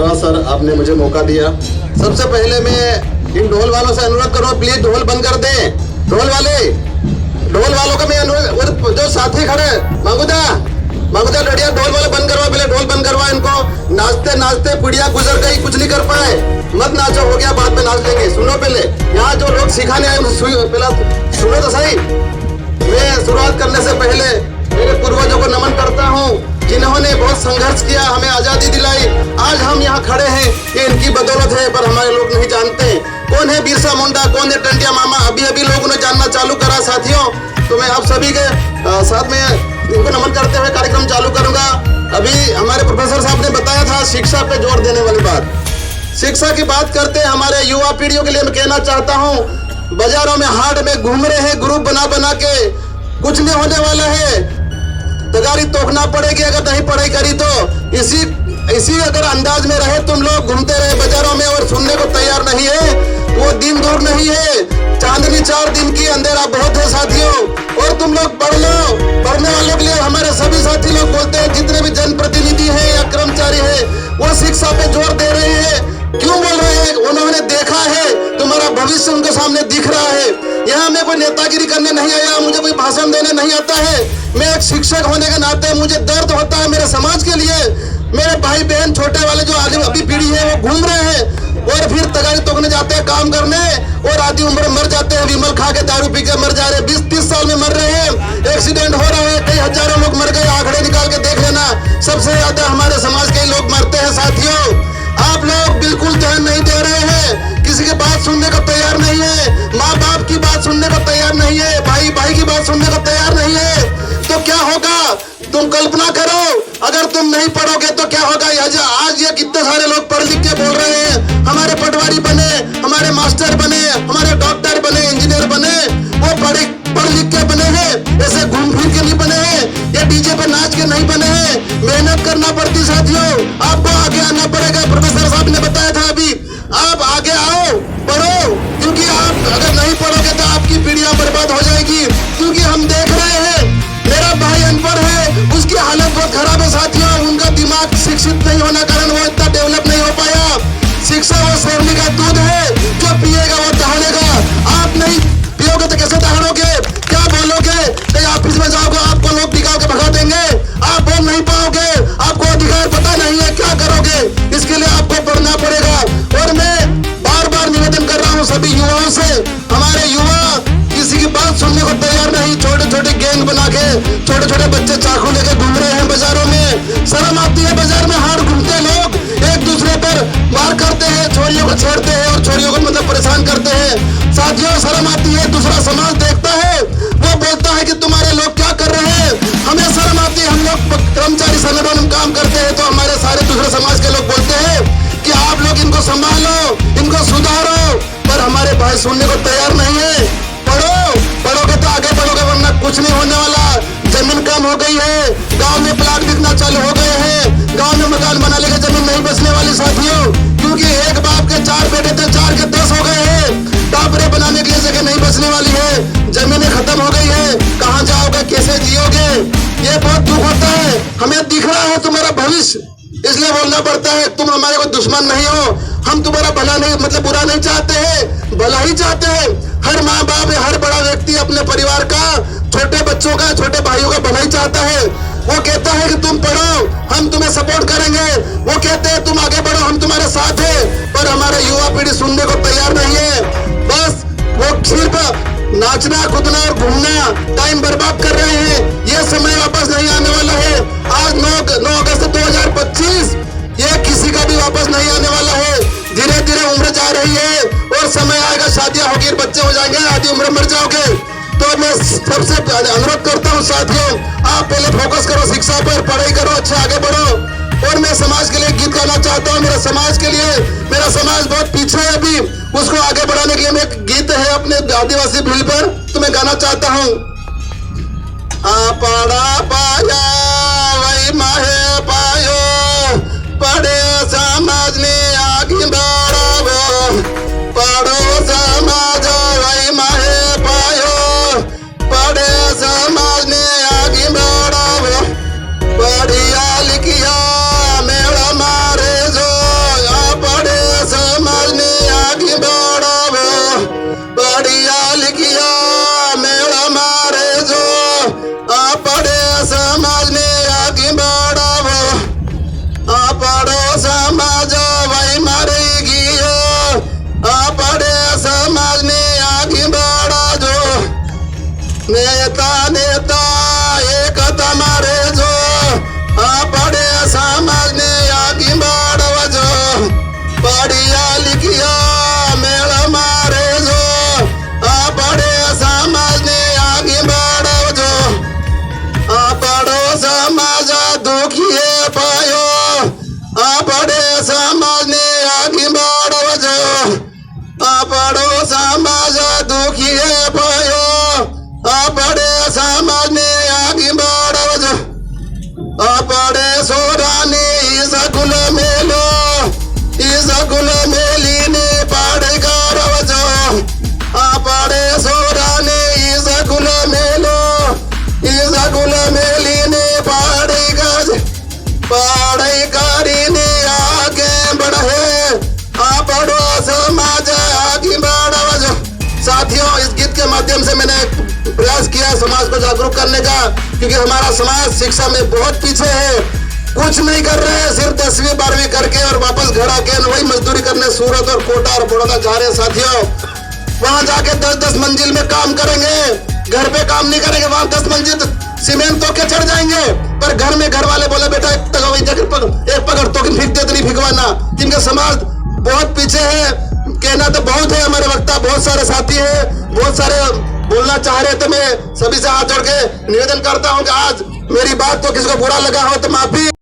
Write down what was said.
धन्यवाद सर, आपने मुझे मौका दिया। सबसे पहले मैं इन ढोल वालों से अनुरोध करूँ, प्लीज ढोल बंद कर दें। ढोल वालों का मैं अनुरोध, जो साथी खड़े मांगूदा लड़िया, ढोल वाले बंद करवा, पहले ढोल बंद करवा इनको। नाचते नाचते पीढ़ियां गुजर गई, कुछ नहीं कर पाए, मत नाचो, हो गया, बाद में नाच लेंगे। सुनो पहले, यहाँ जो लोग सिखाने आए पहला सुनो तो सही। मैं शुरुआत करने से पहले मेरे पूर्वजों को नमन करता हूँ, जिन्होंने बहुत संघर्ष किया, हमें आजादी दिलाई। आज हम यहाँ खड़े हैं, ये इनकी बदौलत है, पर हमारे लोग नहीं जानते कौन है बिरसा मुंडा, कौन है टंटिया मामा। अभी लोगों ने जानना चालू करा साथियों, तो मैं आप सभी के साथ में इनको नमन करते हुए कार्यक्रम चालू करूंगा। अभी हमारे प्रोफेसर साहब ने बताया था शिक्षा पे जोर देने वाली बात। शिक्षा की बात करते हैं, हमारे युवा पीढ़ियों के लिए मैं कहना चाहता हूँ, बाजारों में हाट में घूम रहे हैं ग्रुप बना के, कुछ नहीं होने वाला है। तगारी तोड़ना पड़ेगी अगर नहीं पढ़ाई करी तो। इसी अगर अंदाज में रहे तुम लोग, घूमते रहे बाजारों में और सुनने को तैयार नहीं है, वो दिन दूर नहीं है। चांदनी 4 दिन की, अंधेरा बहुत है साथियों। और तुम लोग पढ़ लो, पढ़ने वालों के लिए हमारे सभी साथी लोग बोलते हैं, जितने भी जनप्रतिनिधि हैं या कर्मचारी हैं, वो शिक्षा पे जोर दे रहे हैं। क्यों बोल रहे हैं? उन्होंने देखा है, तुम्हारा भविष्य उनके सामने दिख रहा है। यहाँ मैं कोई नेतागिरी करने नहीं आया, मुझे कोई भाषण देने नहीं आता है। मैं एक शिक्षक होने के नाते मुझे दर्द होता है मेरे समाज के लिए। मेरे भाई बहन छोटे वाले जो अभी पीढ़ी है वो घूम रहे हैं और फिर तगारी तोड़ने जाते हैं काम करने, और आधी उम्र मर जाते हैं, विमल खा के दारू पी के मर जा रहे हैं, 20-30 साल में मर रहे हैं। एक्सीडेंट हो रहा है, कई हजारों लोग मर गए, आंकड़े निकाल के देख लेना। सबसे ज्यादा हमारे समाज के लोग मरते हैं साथियों। आप लोग बिल्कुल ध्यान नहीं दे रहे हैं, किसी की बात सुनने को तैयार नहीं है, माँ बाप की बात सुनने को तैयार नहीं है, भाई की बात सुनने को तैयार नहीं है। तो क्या होगा? तुम कल्पना करो, अगर तुम नहीं पढ़ोगे तो क्या होगा। आज ये कितने सारे लोग पढ़ लिख के बोल रहे हैं, हमारे पटवारी बने, हमारे मास्टर बने, हमारे डॉक्टर बने, इंजीनियर बने, वो पढ़ लिख के बने हैं, ऐसे घूम फिर के नहीं बने हैं, ये डीजे पे नाच के नहीं बने हैं। मेहनत करना पड़ती साथियों, आपको आगे आना पड़ेगा। प्रोफेसर साहब ने बताया था अभी, आप आगे आओ, पढ़ो, क्योंकि आप अगर नहीं पढ़ोगे तो आपकी पीढ़ियां बर्बाद हो जाएगी। क्योंकि हम देख रहे हैं, मेरा भाई अनपढ़ है, उसकी हालत बहुत खराब है साथियों। उनका दिमाग शिक्षित नहीं होने कारण वो इतना डेवलप नहीं हो पाया। शिक्षा वो शेरनी का दूध है, जो पिएगा वो दहाड़ेगा। आप नहीं पियोगे तो कैसे दहाड़ोगे? क्या बोलोगे? कहीं ऑफिस में जाओगे, आपको लोग दिखा के भगा देंगे, आप बोल नहीं पाओगे, आपको अधिकार पता नहीं है, क्या करोगे? इसके लिए आपको पढ़ना पड़ेगा। और मैं बार निवेदन कर रहा हूँ सभी युवाओं से, हमारे युवा किसी की बात सुनने को तैयार नहीं, छोटे गैंग बना के छोटे बच्चे चाकू लेके घूम रहे हैं बाजारों में। शर्म आती है, बाजार में हार घूमते लोग एक दूसरे पर मार करते हैं, छोरियों को छेड़ते हैं और छोरियों को मतलब परेशान करते हैं। साथियों शर्म आती है, दूसरा समाज देखता है, वो बोलता है कि तुम्हारे लोग क्या कर रहे हैं। हमें शर्म आती है, हम लोग कर्मचारी संगठन में काम करते हैं तो हमारे सारे दूसरे समाज के लोग बोलते हैं कि आप लोग इनको संभालो, इनको सुधारो, पर हमारे भाई सुनने को तैयार नहीं है। पढ़ोगे तो आगे बढ़ोगे, वरना कुछ नहीं होने वाला। जमीन कम हो गई है, गांव में प्लाट बिकना चालू हो गए हैं, गांव में मकान बना लेके जमीन नहीं बचने वाली साथियों। क्योंकि एक बाप के 4 बेटे थे, 4 के 10 हो गए हैं, टापरे बनाने के लिए जगह नहीं बचने वाली है, जमीनें खत्म हो गई है, कहाँ जाओगे, कैसे जियोगे? ये बहुत दुख होता है। हमें दिख रहा है तुम्हारा भविष्य, इसलिए बोलना पड़ता है। तुम हमारे को दुश्मन नहीं हो, हम तुम्हारा भला नहीं मतलब बुरा नहीं चाहते हैं, भला ही चाहते हैं। हर माँ बाप या हर बड़ा व्यक्ति अपने परिवार का, छोटे बच्चों का, छोटे भाइयों का भला ही चाहता है। वो कहता है कि तुम पढ़ो, हम तुम्हें सपोर्ट करेंगे, वो कहते हैं तुम आगे बढ़ो, हम तुम्हारे साथ हैं। पर हमारे युवा पीढ़ी सुनने को तैयार नहीं है। बस वो सिर्फ नाचना, कूदना और घूमना, टाइम बर्बाद कर रहे हैं। ये समय वापस नहीं आने वाला है। आज 9 अगस्त 2025, ये किसी का भी वापस नहीं आने वाला है। धीरे धीरे उम्र जा रही है और समय आएगा, शादियां होगी, बच्चे हो जाएंगे, आधी उम्र मर जाओगे। तो मैं सबसे अनुरोध करता हूँ साथियों, आप पहले फोकस करो शिक्षा पर, पढ़ाई करो, अच्छे आगे बढ़ो। और मैं समाज के लिए गीत गाना चाहता हूँ, मेरे समाज के लिए। मेरा समाज बहुत पीछे है अभी, उसको आगे बढ़ाने के लिए मैं एक गीत है अपने आदिवासी भील पर, तो मैं गाना चाहता हूँ। पढ़ा पाया वही माहे पायो, पढ़े समाज में आगे बढ़ो, पढ़ो समाज वही माहे पायो, पढ़े समाज में आगे बढ़ो, पढ़िया लिखिया मेरा मारे जो है समाज को जागरूक करने का, क्योंकि हमारा समाज शिक्षा में बहुत पीछे है। कुछ नहीं कर रहे हैं, सिर्फ 10वीं 12वीं करके और वापस घर आके वही मजदूरी करने सूरत और कोटा और बड़ौदा जा रहे हैं साथियों। वहां जाके 10-10 मंजिल में काम करेंगे, घर पे काम नहीं करेंगे। वहां 10 मंजिल सीमेंट तो के चढ़ जाएंगे, पर घर में घर वाले बोले बेटा एक पकड़ तो फिर तो नहीं फिकवाना। जिनका समाज बहुत पीछे है, कहना तो बहुत है, हमारे वक्ता बहुत सारे साथी है, बहुत सारे बोलना चाह रहे, तो मैं सभी से हाथ जोड़ के निवेदन करता हूं कि आज मेरी बात तो किसी को बुरा लगा हो तो माफी।